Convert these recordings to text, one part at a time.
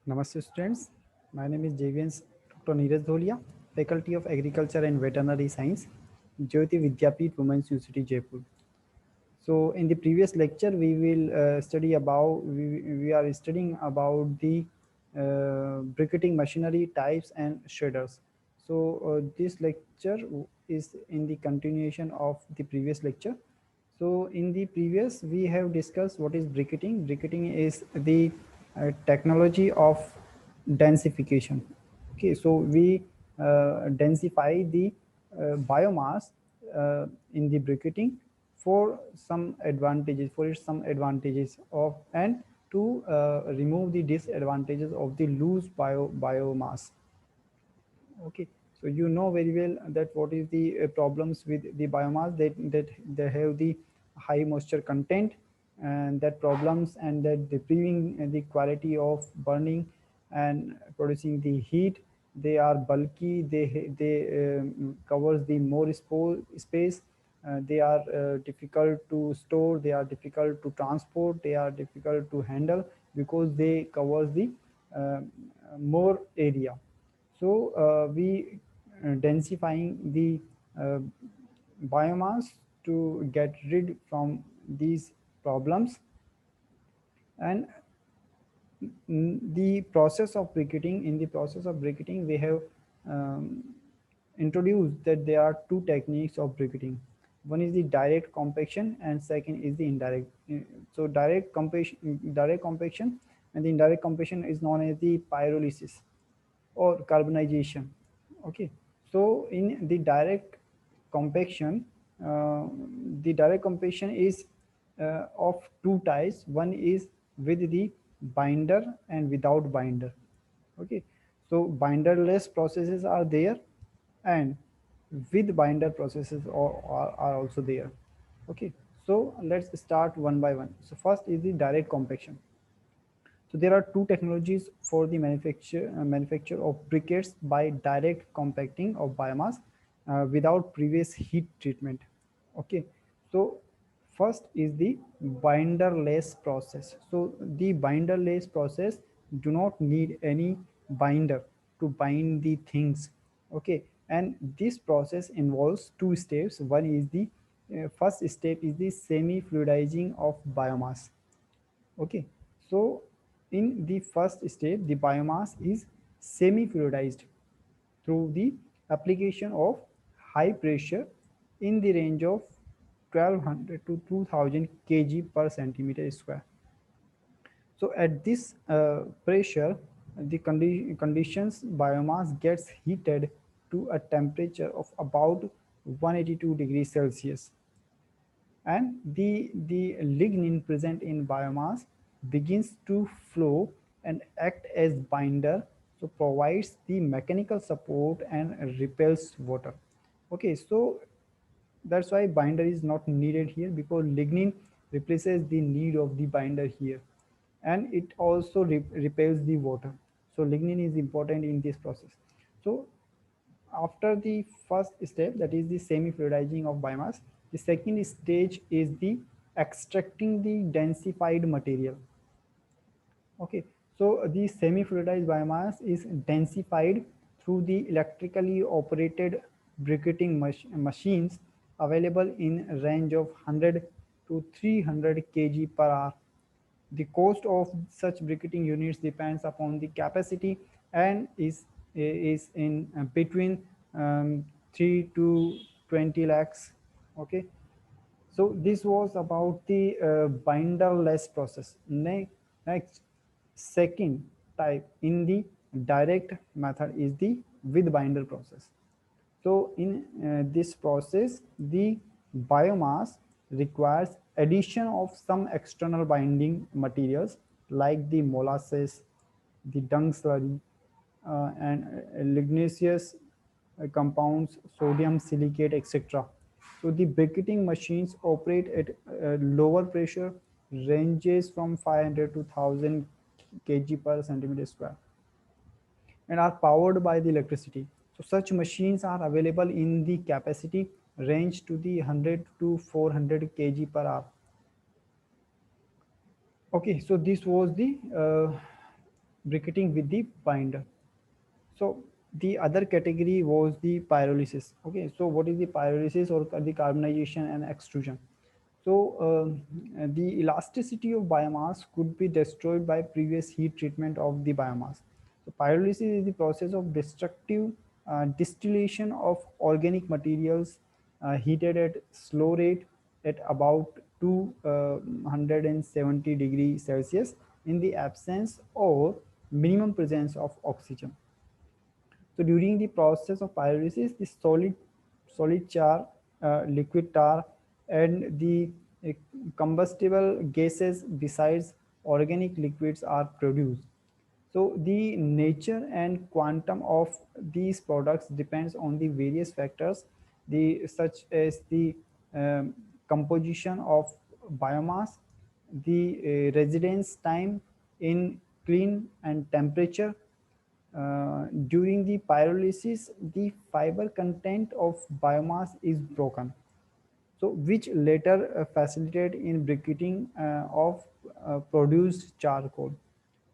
Namaste students, my name is JVN Dr. Neeraj Dholia, Faculty of Agriculture and Veterinary Science, Jyoti Vidyapeeth Women's University, Jaipur. So in the previous lecture, we will we are studying about the briquetting machinery types and shredders. So this lecture is in the continuation of the previous lecture. So in the previous, we have discussed what is briquetting. Briquetting is the technology of densification. Okay, so we densify the biomass in the briquetting for its some advantages of and to remove the disadvantages of the loose biomass. Okay, so you know very well that what is the problems with the biomass, that they have the high moisture content, and that problems and that depriving the quality of burning and producing the heat. They are bulky, they covers the more space. They are difficult to store, they are difficult to transport, they are difficult to handle because they covers the uh, more area. So we densifying the uh, biomass to get rid from these problems. And the process of briquetting, in the process of briquetting, we have um, introduced that there are two techniques of briquetting. One is the direct compaction and second is the indirect. So direct compaction and the indirect compaction is known as the pyrolysis or carbonization. Okay, so in compaction uh, the direct compaction is of two types. One is with the binder and without binder. Okay, so binderless processes are there, and with binder processes are also there. Okay, so let's start one by one. So first is the direct compaction. So there are two technologies for the manufacture of briquettes by direct compacting of biomass without previous heat treatment. Okay, so first is the binderless process. So the binderless process do not need any binder to bind the things. Okay, and this process involves two steps. One is the first step is the semi fluidizing of biomass. Okay, so in the first step, the biomass is semi-fluidized through the application of high pressure in the range of 1200 to 2000 kg per centimeter square. So at this pressure, the conditions biomass gets heated to a temperature of about 182 degrees Celsius, and the lignin present in biomass begins to flow and act as binder, so provides the mechanical support and repels water. Okay, so that's why binder is not needed here, because lignin replaces the need of the binder here, and it also repels the water. So lignin is important in this process. So after the first step, that is the semi-fluidizing of biomass, the second stage is the extracting the densified material. Okay, so the semi-fluidized biomass is densified through the electrically operated briquetting machines available in range of 100 to 300 kg per hour. The cost of such briquetting units depends upon the capacity and is in between 3 to 20 lakhs. Okay, so this was about the binderless process. Next, second type in the direct method is the with binder process. So in this process, the biomass requires addition of some external binding materials like the molasses, the dung slurry, and lignaceous compounds, sodium silicate, etc. So the briquetting machines operate at lower pressure, ranges from 500 to 1000 kg per centimeter square, and are powered by the electricity. So such machines are available in the capacity range to the 100 to 400 kg per hour. Okay, so this was the briquetting with the binder. So the other category was the pyrolysis. Okay, so what is the pyrolysis or the carbonization and extrusion? So the elasticity of biomass could be destroyed by previous heat treatment of the biomass. So pyrolysis is the process of destructive distillation of organic materials heated at slow rate at about 270 degrees Celsius in the absence or minimum presence of oxygen. So during the process of pyrolysis, the solid char, liquid tar, and the uh, combustible gases besides organic liquids are produced. So the nature and quantum of these products depends on the various factors, the such as the um, composition of biomass, the residence time in clean and temperature, during the pyrolysis, the fiber content of biomass is broken, so which later facilitate in briquetting of produced charcoal.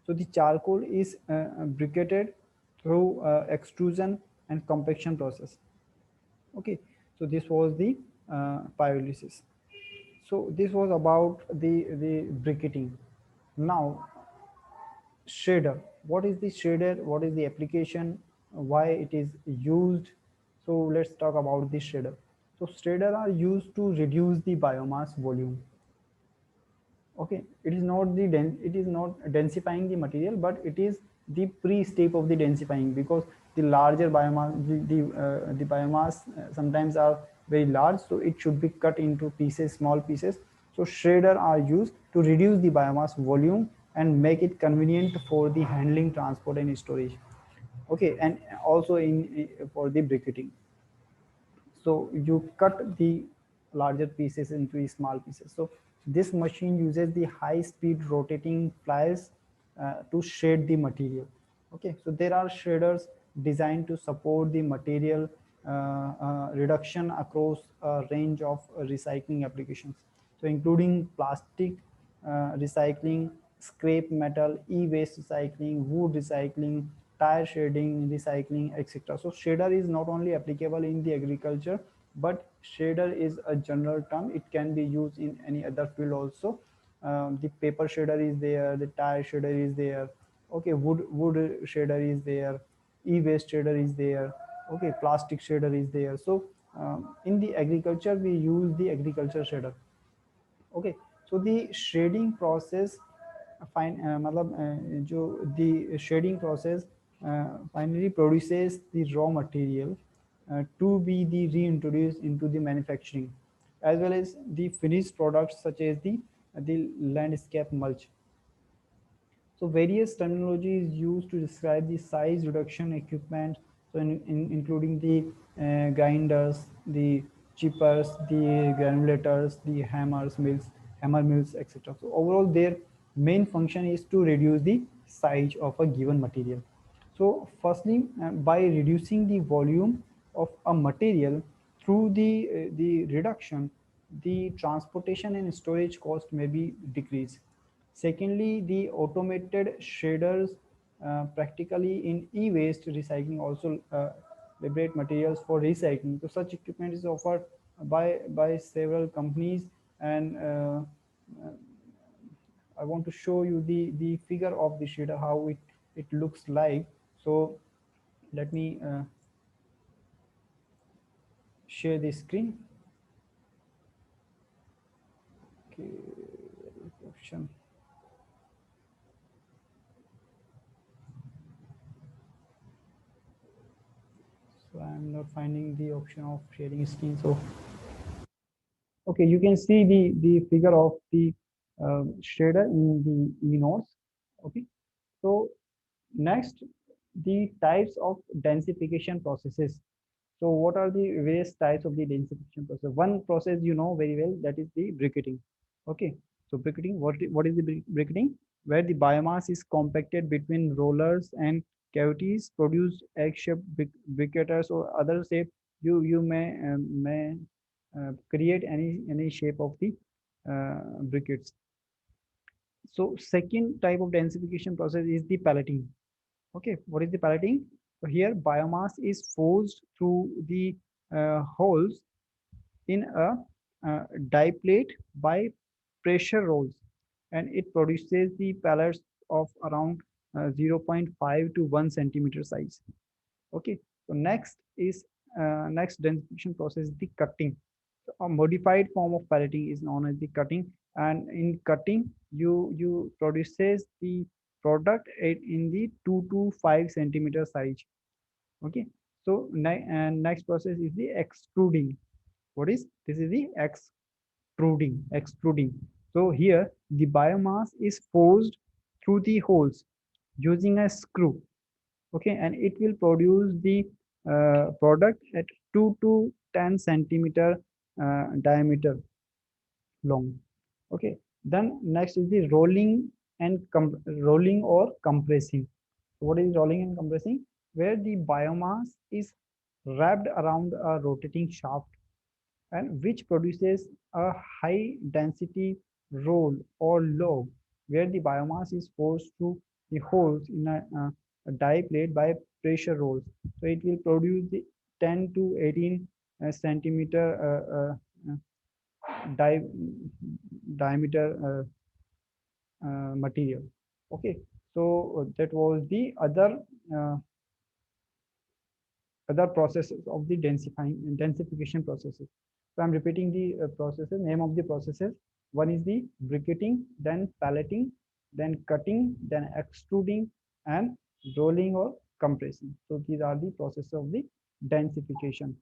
So the charcoal is briquetted through extrusion and compaction process. Okay, so this was the pyrolysis. So this was about the briquetting. Now shredder, what is the shredder, what is the application, why it is used? So let's talk about the shredder. So shredder are used to reduce the biomass volume. Okay, it is not the it is not densifying the material, but it is the pre-step of the densifying, because the larger biomass, the biomass sometimes are very large, so it should be cut into pieces, small pieces. So shredder are used to reduce the biomass volume and make it convenient for the handling, transport, and storage. Okay, and also in for the briquetting. So you cut the larger pieces into small pieces. So this machine uses the high speed rotating pliers to shred the material. Okay, so there are shredders designed to support the material reduction across a range of recycling applications, so including plastic recycling, scrap metal, e-waste recycling, wood recycling, tire shredding, recycling, etc. So shredder is not only applicable in the agriculture, but shredder is a general term. It can be used in any other field also. The paper shredder is there, the tire shredder is there. Okay, wood shredder is there, e-waste shredder is there. Okay, plastic shredder is there. So in the agriculture, we use the agriculture shredder. Okay, so the shading process fine मतलब जो the shading process finally produces the raw material to be the reintroduced into the manufacturing, as well as the finished products such as the landscape mulch. So various terminology is used to describe the size reduction equipment, so including the grinders, the chippers, the granulators, the hammer mills, etc. So overall, their main function is to reduce the size of a given material. So firstly, by reducing the volume of a material through the reduction, the transportation and storage cost may be decreased. Secondly, the automated shredders practically in e-waste recycling also liberate materials for recycling. So such equipment is offered by several companies, and I want to show you the figure of the shredder, how it looks like. So let me share the screen. Okay, option. So I'm not finding the option of sharing screen. So okay, you can see the figure of the shader in the nodes. Okay, so next, the types of densification processes. So what are the various types of the densification process? One process you know very well, that is the briquetting. Okay, so briquetting, what is the briquetting? Where the biomass is compacted between rollers and cavities, produce egg-shaped briquetters or other shape. You may create any shape of the briquettes. So second type of densification process is the pelleting. Okay, what is the pelleting? So here biomass is forced through the holes in a die plate by pressure rolls, and it produces the pellets of around 0.5 to 1 centimeter size. Okay, so next densification process is the cutting. So a modified form of pelleting is known as the cutting, and in cutting you produces the product in the 2 to 5 centimeter size. Okay, so and next process is the extruding. What is this? Is the extruding. So here the biomass is forced through the holes using a screw. Okay, and it will produce the product at 2 to 10 centimeter diameter long. Okay, then next is the rolling and rolling or compressing. What is rolling and compressing? Where the biomass is wrapped around a rotating shaft, and which produces a high density roll or log, where the biomass is forced through the holes in a die plate by pressure rolls. So it will produce the 10 to 18 centimeter di diameter material. Okay, so that was the uh, other processes of the densification processes. So I'm repeating the processes, name of the processes. One is the briquetting, then pelleting, then cutting, then extruding, and rolling or compressing. So these are the processes of the densification.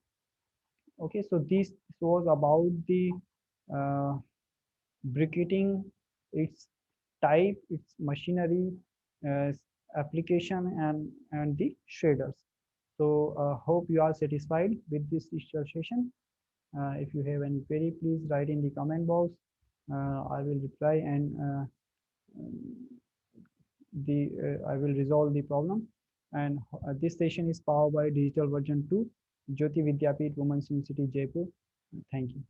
Okay, so this was about the uh, briquetting, its type, its machinery, uh, application, and the shaders. So hope you are satisfied with this session. If you have any query, please write in the comment box. I will reply, and the I will resolve the problem. And this session is powered by Digital Version 2, Jyoti Vidyapeeth Women's University, Jaipur. Thank you.